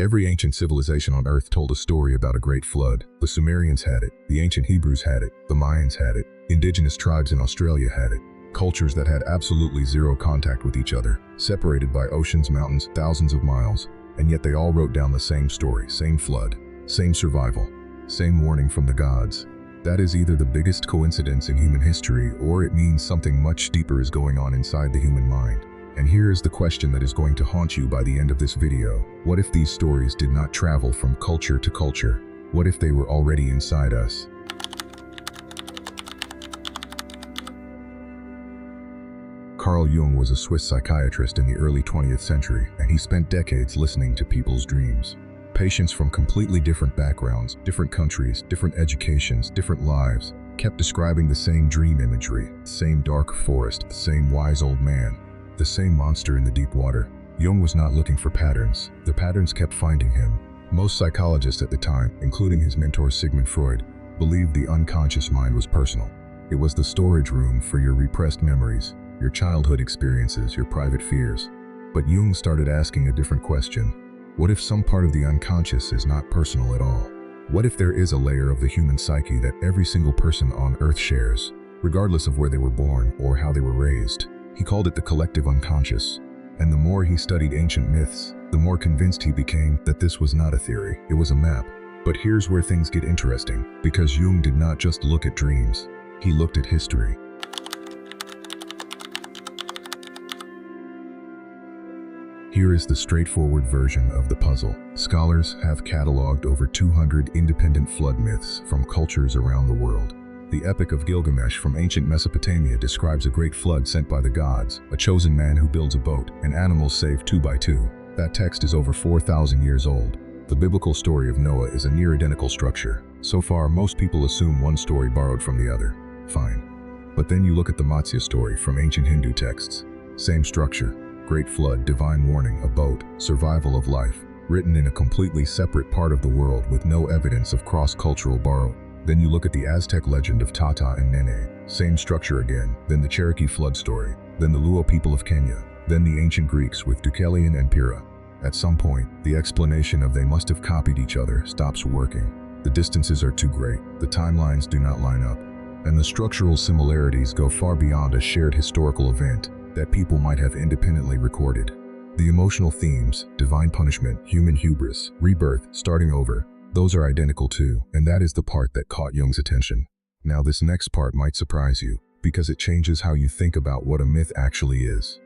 Every ancient civilization on Earth told a story about a great flood. The Sumerians had it, the ancient Hebrews had it, the Mayans had it, indigenous tribes in Australia had it. Cultures that had absolutely zero contact with each other, separated by oceans, mountains, thousands of miles, and yet they all wrote down the same story, same flood, same survival, same warning from the gods. That is either the biggest coincidence in human history, or it means something much deeper is going on inside the human mind. And here is the question that is going to haunt you by the end of this video. What if these stories did not travel from culture to culture? What if they were already inside us? Carl Jung was a Swiss psychiatrist in the early 20th century, and he spent decades listening to people's dreams. Patients from completely different backgrounds, different countries, different educations, different lives, kept describing the same dream imagery, the same dark forest, the same wise old man, the same monster in the deep water. Jung was not looking for patterns. The patterns kept finding him. Most psychologists at the time, including his mentor Sigmund Freud, believed the unconscious mind was personal. It was the storage room for your repressed memories, your childhood experiences, your private fears. But Jung started asking a different question. What if some part of the unconscious is not personal at all? What if there is a layer of the human psyche that every single person on Earth shares, regardless of where they were born or how they were raised? He called it the collective unconscious. And the more he studied ancient myths, the more convinced he became that this was not a theory, it was a map. But here's where things get interesting, because Jung did not just look at dreams, he looked at history. Here is the straightforward version of the puzzle. Scholars have cataloged over 200 independent flood myths from cultures around the world. The Epic of Gilgamesh from ancient Mesopotamia describes a great flood sent by the gods, a chosen man who builds a boat, and animals saved 2 by 2. That text is over 4,000 years old. The biblical story of Noah is a near identical structure. So far, most people assume one story borrowed from the other. Fine. But then you look at the Matsya story from ancient Hindu texts. Same structure. Great flood, divine warning, a boat, survival of life, written in a completely separate part of the world with no evidence of cross-cultural borrowing. Then you look at the Aztec legend of Tata and Nene, same structure again, then the Cherokee flood story, then the Luo people of Kenya, then the ancient Greeks with Deucalion and Pyrrha. At some point, the explanation of they must have copied each other stops working. The distances are too great, the timelines do not line up, and the structural similarities go far beyond a shared historical event that people might have independently recorded. The emotional themes, divine punishment, human hubris, rebirth, starting over, those are identical too, and that is the part that caught Jung's attention. Now this next part might surprise you, because it changes how you think about what a myth actually is.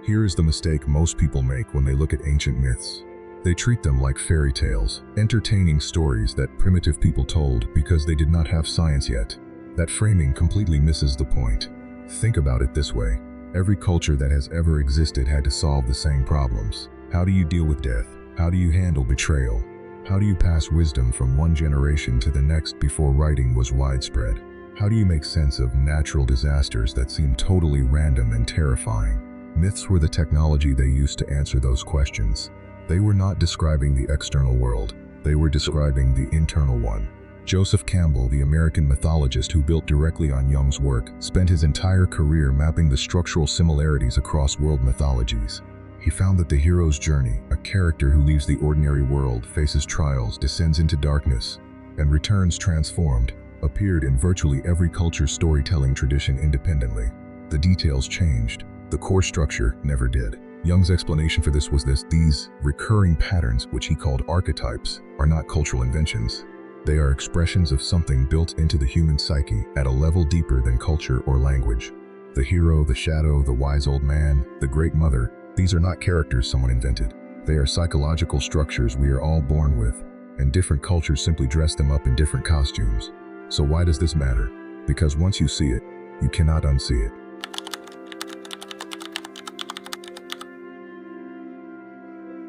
Here is the mistake most people make when they look at ancient myths. They treat them like fairy tales, entertaining stories that primitive people told because they did not have science yet. That framing completely misses the point. Think about it this way. Every culture that has ever existed had to solve the same problems. How do you deal with death? How do you handle betrayal? How do you pass wisdom from one generation to the next before writing was widespread? How do you make sense of natural disasters that seem totally random and terrifying? Myths were the technology they used to answer those questions. They were not describing the external world, they were describing the internal one. Joseph Campbell, the American mythologist who built directly on Jung's work, spent his entire career mapping the structural similarities across world mythologies. He found that the hero's journey, a character who leaves the ordinary world, faces trials, descends into darkness, and returns transformed, appeared in virtually every culture's storytelling tradition independently. The details changed, the core structure never did. Jung's explanation for this was these recurring patterns, which he called archetypes, are not cultural inventions. They are expressions of something built into the human psyche at a level deeper than culture or language. The hero, the shadow, the wise old man, the great mother, these are not characters someone invented. They are psychological structures we are all born with, and different cultures simply dress them up in different costumes. So why does this matter? Because once you see it, you cannot unsee it.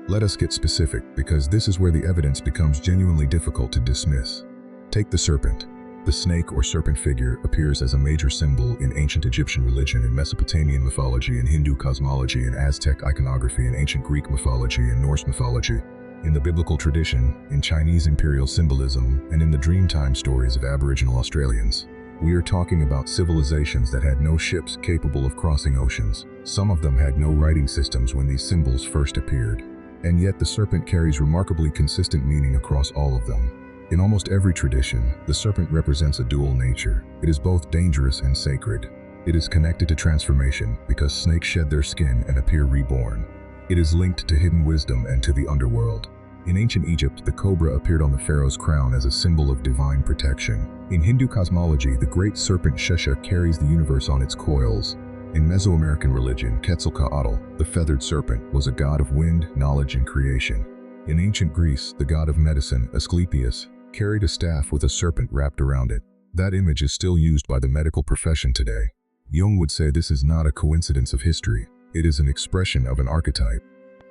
Let us get specific, because this is where the evidence becomes genuinely difficult to dismiss. Take the serpent. The snake or serpent figure appears as a major symbol in ancient Egyptian religion, in Mesopotamian mythology, in Hindu cosmology, in Aztec iconography, in ancient Greek mythology, in Norse mythology, in the biblical tradition, in Chinese imperial symbolism, and in the Dreamtime stories of Aboriginal Australians. We are talking about civilizations that had no ships capable of crossing oceans, Some of them had no writing systems when these symbols first appeared, and yet the serpent carries remarkably consistent meaning across all of them. In almost every tradition, the serpent represents a dual nature. It is both dangerous and sacred. It is connected to transformation because snakes shed their skin and appear reborn. It is linked to hidden wisdom and to the underworld. In ancient Egypt, the cobra appeared on the pharaoh's crown as a symbol of divine protection. In Hindu cosmology, the great serpent Shesha carries the universe on its coils. In Mesoamerican religion, Quetzalcoatl, the feathered serpent, was a god of wind, knowledge, and creation. In ancient Greece, the god of medicine, Asclepius, carried a staff with a serpent wrapped around it. That image is still used by the medical profession today. Jung would say this is not a coincidence of history. It is an expression of an archetype.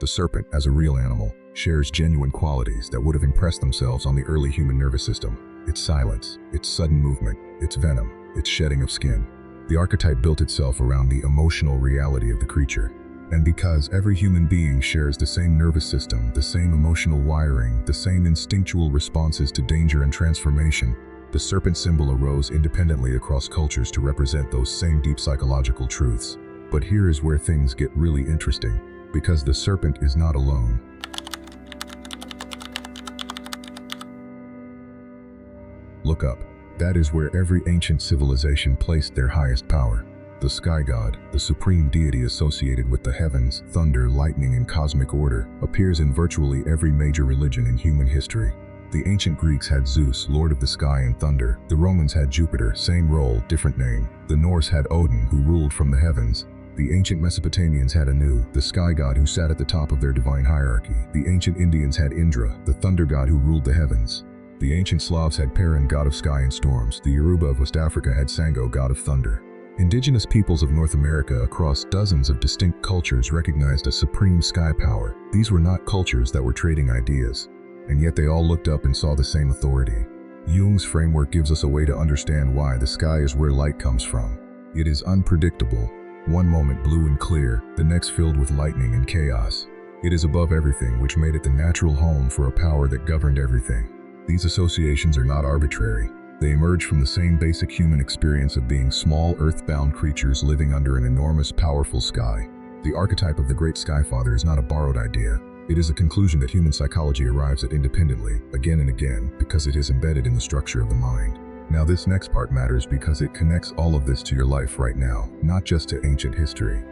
The serpent, as a real animal, shares genuine qualities that would have impressed themselves on the early human nervous system. Its silence, its sudden movement, its venom, its shedding of skin. The archetype built itself around the emotional reality of the creature. And because every human being shares the same nervous system, the same emotional wiring, the same instinctual responses to danger and transformation, the serpent symbol arose independently across cultures to represent those same deep psychological truths. But here is where things get really interesting, because the serpent is not alone. Look up. That is where every ancient civilization placed their highest power. The sky god, the supreme deity associated with the heavens, thunder, lightning, and cosmic order, appears in virtually every major religion in human history. The ancient Greeks had Zeus, lord of the sky and thunder. The Romans had Jupiter, same role, different name. The Norse had Odin, who ruled from the heavens. The ancient Mesopotamians had Anu, the sky god who sat at the top of their divine hierarchy. The ancient Indians had Indra, the thunder god who ruled the heavens. The ancient Slavs had Perun, god of sky and storms. The Yoruba of West Africa had Sango, god of thunder. Indigenous peoples of North America across dozens of distinct cultures recognized a supreme sky power. These were not cultures that were trading ideas, and yet they all looked up and saw the same authority. Jung's framework gives us a way to understand why the sky is where light comes from. It is unpredictable. One moment blue and clear, the next filled with lightning and chaos. It is above everything, which made it the natural home for a power that governed everything. These associations are not arbitrary. They emerge from the same basic human experience of being small, earth-bound creatures living under an enormous, powerful sky. The archetype of the great Skyfather is not a borrowed idea. It is a conclusion that human psychology arrives at independently, again and again, because it is embedded in the structure of the mind. Now this next part matters because it connects all of this to your life right now, not just to ancient history.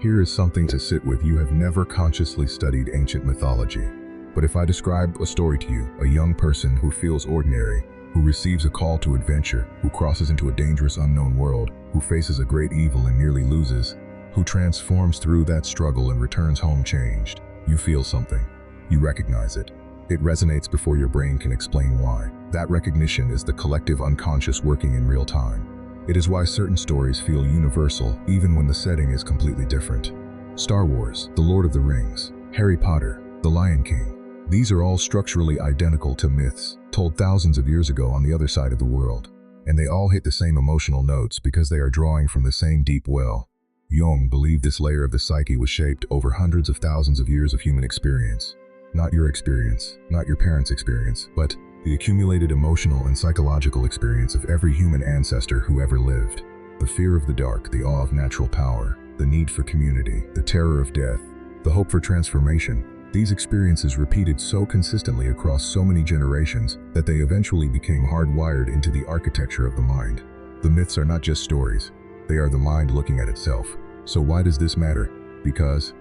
Here is something to sit with. You have never consciously studied ancient mythology. But if I describe a story to you, a young person who feels ordinary, who receives a call to adventure, who crosses into a dangerous unknown world, who faces a great evil and nearly loses, who transforms through that struggle and returns home changed, you feel something. You recognize it. It resonates before your brain can explain why. That recognition is the collective unconscious working in real time. It is why certain stories feel universal, even when the setting is completely different. Star Wars, The Lord of the Rings, Harry Potter, The Lion King. These are all structurally identical to myths, told thousands of years ago on the other side of the world. And they all hit the same emotional notes because they are drawing from the same deep well. Jung believed this layer of the psyche was shaped over hundreds of thousands of years of human experience. Not your experience, not your parents' experience, but the accumulated emotional and psychological experience of every human ancestor who ever lived. The fear of the dark, the awe of natural power, the need for community, the terror of death, the hope for transformation. These experiences repeated so consistently across so many generations that they eventually became hardwired into the architecture of the mind. The myths are not just stories, they are the mind looking at itself. So why does this matter? Because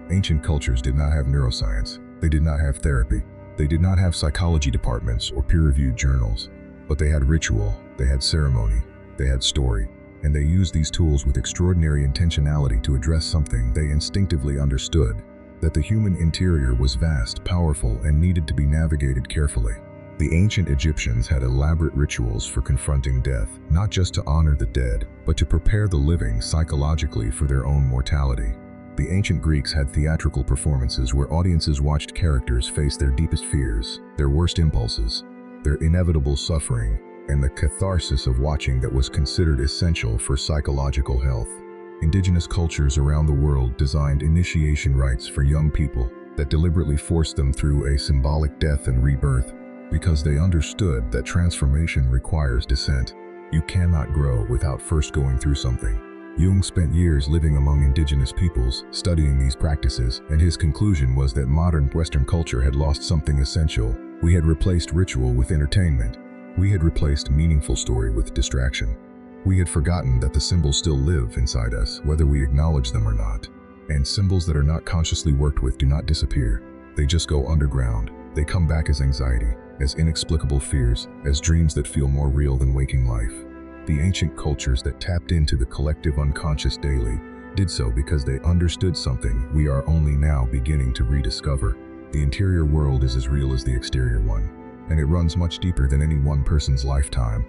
ancient cultures did not have neuroscience, they did not have therapy, they did not have psychology departments or peer-reviewed journals, but they had ritual, they had ceremony, they had story, and they used these tools with extraordinary intentionality to address something they instinctively understood, that the human interior was vast, powerful, and needed to be navigated carefully. The ancient Egyptians had elaborate rituals for confronting death, not just to honor the dead, but to prepare the living psychologically for their own mortality. The ancient Greeks had theatrical performances where audiences watched characters face their deepest fears, their worst impulses, their inevitable suffering, and the catharsis of watching that was considered essential for psychological health. Indigenous cultures around the world designed initiation rites for young people, that deliberately forced them through a symbolic death and rebirth, because they understood that transformation requires descent. You cannot grow without first going through something. Jung spent years living among indigenous peoples, studying these practices, and his conclusion was that modern Western culture had lost something essential. We had replaced ritual with entertainment. We had replaced meaningful story with distraction. We had forgotten that the symbols still live inside us, whether we acknowledge them or not. And symbols that are not consciously worked with do not disappear. They just go underground. They come back as anxiety, as inexplicable fears, as dreams that feel more real than waking life. The ancient cultures that tapped into the collective unconscious daily did so because they understood something we are only now beginning to rediscover. The interior world is as real as the exterior one, and it runs much deeper than any one person's lifetime.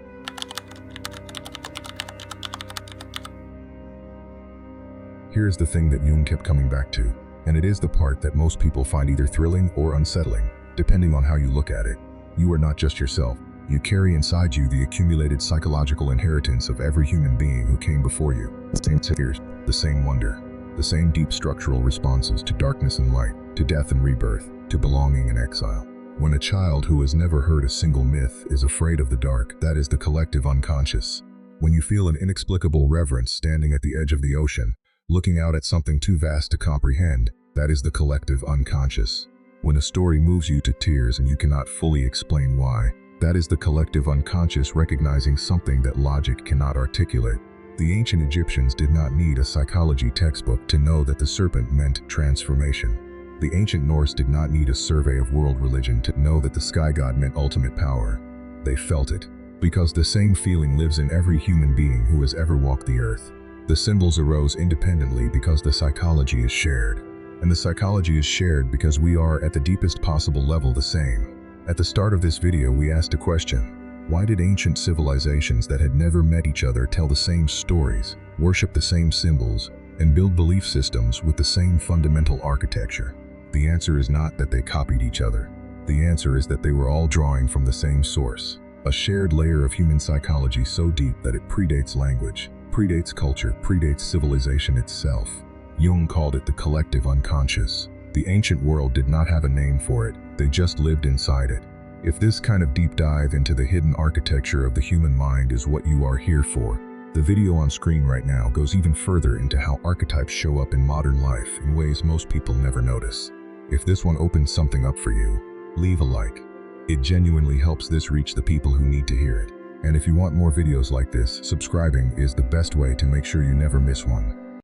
Here's the thing that Jung kept coming back to, and it is the part that most people find either thrilling or unsettling, depending on how you look at it. You are not just yourself. You carry inside you the accumulated psychological inheritance of every human being who came before you. The same tears, the same wonder, the same deep structural responses to darkness and light, to death and rebirth, to belonging and exile. When a child who has never heard a single myth is afraid of the dark, that is the collective unconscious. When you feel an inexplicable reverence standing at the edge of the ocean, looking out at something too vast to comprehend, that is the collective unconscious. When a story moves you to tears and you cannot fully explain why, that is the collective unconscious recognizing something that logic cannot articulate. The ancient Egyptians did not need a psychology textbook to know that the serpent meant transformation. The ancient Norse did not need a survey of world religion to know that the sky god meant ultimate power. They felt it, because the same feeling lives in every human being who has ever walked the earth. The symbols arose independently because the psychology is shared. And the psychology is shared because we are at the deepest possible level the same. At the start of this video, we asked a question. Why did ancient civilizations that had never met each other tell the same stories, worship the same symbols, and build belief systems with the same fundamental architecture? The answer is not that they copied each other. The answer is that they were all drawing from the same source, a shared layer of human psychology so deep that it predates language, predates culture, predates civilization itself. Jung called it the collective unconscious. The ancient world did not have a name for it, they just lived inside it. If this kind of deep dive into the hidden architecture of the human mind is what you are here for, the video on screen right now goes even further into how archetypes show up in modern life in ways most people never notice. If this one opens something up for you, leave a like. It genuinely helps this reach the people who need to hear it. And if you want more videos like this, subscribing is the best way to make sure you never miss one.